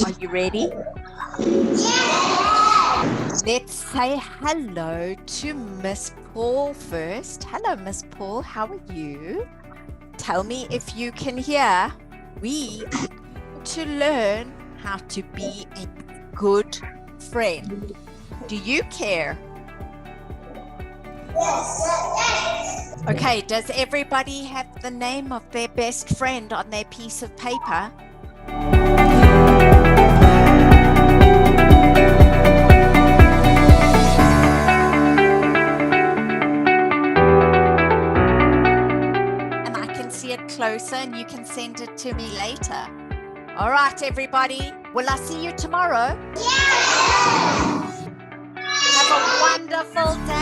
Are you ready? Let's say hello to Miss Paul first. Hello, Miss Paul. How are you? Tell me if you can hear. We are going to learn how to be a good friend. Do you care? Okay, does everybody have the name of their best friend on their piece of paper? And I can see it closer and you can send it to me later. All right, everybody. Will I see you tomorrow? Yeah! Have a wonderful day.